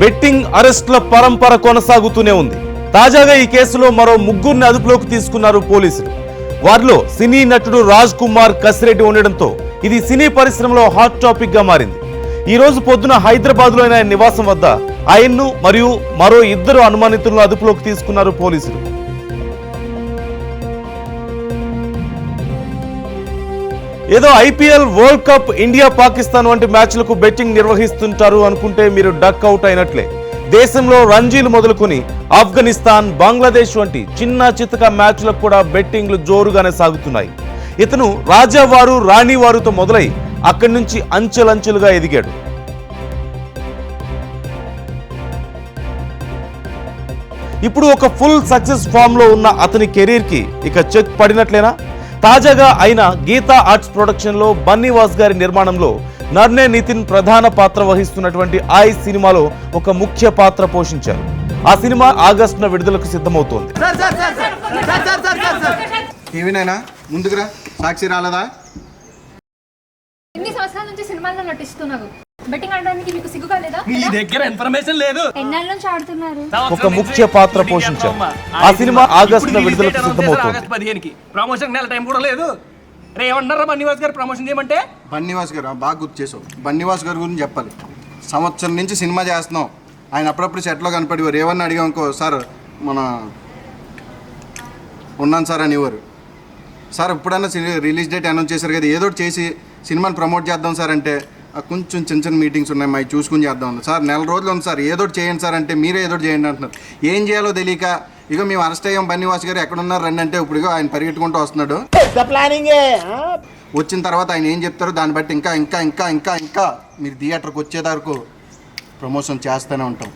Betting అరెస్టుల పరంపర కొనసాగుతూనే ఉంది. తాజాగా ఈ కేసులో మరో ముగ్గురిని అదుపులోకి తీసుకున్నారు పోలీసులు. వారిలో సినీ నటుడు రాజ్ కుమార్ కసిరెడ్డి ఉండడంతో ఇది సినీ పరిశ్రమలో హాట్ టాపిక్ గా మారింది. ఈ రోజు పొద్దున హైదరాబాద్ లో ఆయన నివాసం వద్ద ఆయన్ను మరియు మరో ఇద్దరు అనుమానితులను అదుపులోకి తీసుకున్నారు పోలీసులు. ఏదో IPL, world cup, India Pakistan వంటి మ్యాచ్లకు బెట్టింగ్ నిర్వహిస్తుంటారు అనుకుంటే మీరు డక్ అవుట్ అయినట్లే. దేశంలో రంజీలు మొదలుకొని ఆఫ్ఘనిస్తాన్, బంగ్లాదేశ్ వంటి చిన్న చితక మ్యాచ్లకు కూడా బెట్టింగ్లు జోరుగానే సాగుతున్నాయి. ఇతను రాజావారు, రాణివారుతో మొదలై అక్కడి నుంచి అంచెలంచెలుగా ఎదిగాడు. ఇప్పుడు ఒక ఫుల్ సక్సెస్ ఫామ్ లో ఉన్న అతని కెరీర్ కి ఇక చెక్ పడినట్లేనా? తాజాగా ఆయన గీతా ఆర్ట్స్ ప్రొడక్షన్ లో బన్నీవాస్ గారి నిర్మాణంలో నర్నే నితిన్ ప్రధాన పాత్ర వహిస్తున్నటువంటి ఐ సినిమాలో ఒక ముఖ్య పాత్ర పోషించారు. ఆ సినిమా ఆగస్టున విడుదలకు సిద్ధమవుతోంది. ముందుకురా, సాక్షి రాలేదా? ఎన్ని సంవత్సరాల నుంచి సినిమాల్లో నటిస్తున్నావు? బెట్టింగ్ ఆడడానికి మీకు సిగ్గుగా లేదా? మీ దగ్గర ఇన్ఫర్మేషన్ లేదు. ఎన్నాళ్ళ నుంచి ఆడుతున్నారు? ఒక ముఖ్య పాత్ర పోషించారు. ఆ సినిమా ఆగస్టున విడుదలకు సిద్ధమవుతోంది. ఆగస్టు 15కి ప్రమోషన్ నెల టైం కూడా లేదు. రే ఏమన్నారా బన్నీవాస్ గారు ప్రమోషన్ చేయమంటే? బన్నీవాస్ గారు బాగా గుర్తు చేసావు. బన్నీవాస్ గారి గురించి చెప్పాలి. సంవత్సరం నుంచి సినిమా చేస్తున్నాం. ఆయన అప్పుడప్పుడు సెట్లో కనపడేవారు. ఏమన్నా అడిగాం అనుకో, సార్ మన ఉన్నాను సార్ అనేవారు. సార్ ఇప్పుడన్నా రిలీజ్ డేట్ అనౌన్స్ చేశారు కదా, ఏదో ఒకటి చేసి సినిమాని ప్రమోట్ చేద్దాం సార్ అంటే, కొంచెం చిన్న చిన్న మీటింగ్స్ ఉన్నాయి, మావి చూసుకుని చేద్దాం సార్. నెల రోజులు ఉంది సార్, ఏదో ఒకటి చేయండి సార్ అంటే, మీరే ఏదో ఒకటి చేయండి అంటున్నారు. ఏం చేయాలో తెలియక ఇక మేము అరెస్ట్ అయ్యాం, బన్నీవాస్ గారు ఎక్కడున్నారు రండి అంటే, ఇప్పుడు ఆయన పరిగెట్టుకుంటూ వస్తున్నాడు. వచ్చిన తర్వాత ఆయన ఏం చెప్తారో దాన్ని బట్టి ఇంకా ఇంకా ఇంకా ఇంకా ఇంకా మీరు థియేటర్కి వచ్చేదాకా ప్రమోషన్ చేస్తూనే ఉంటాం.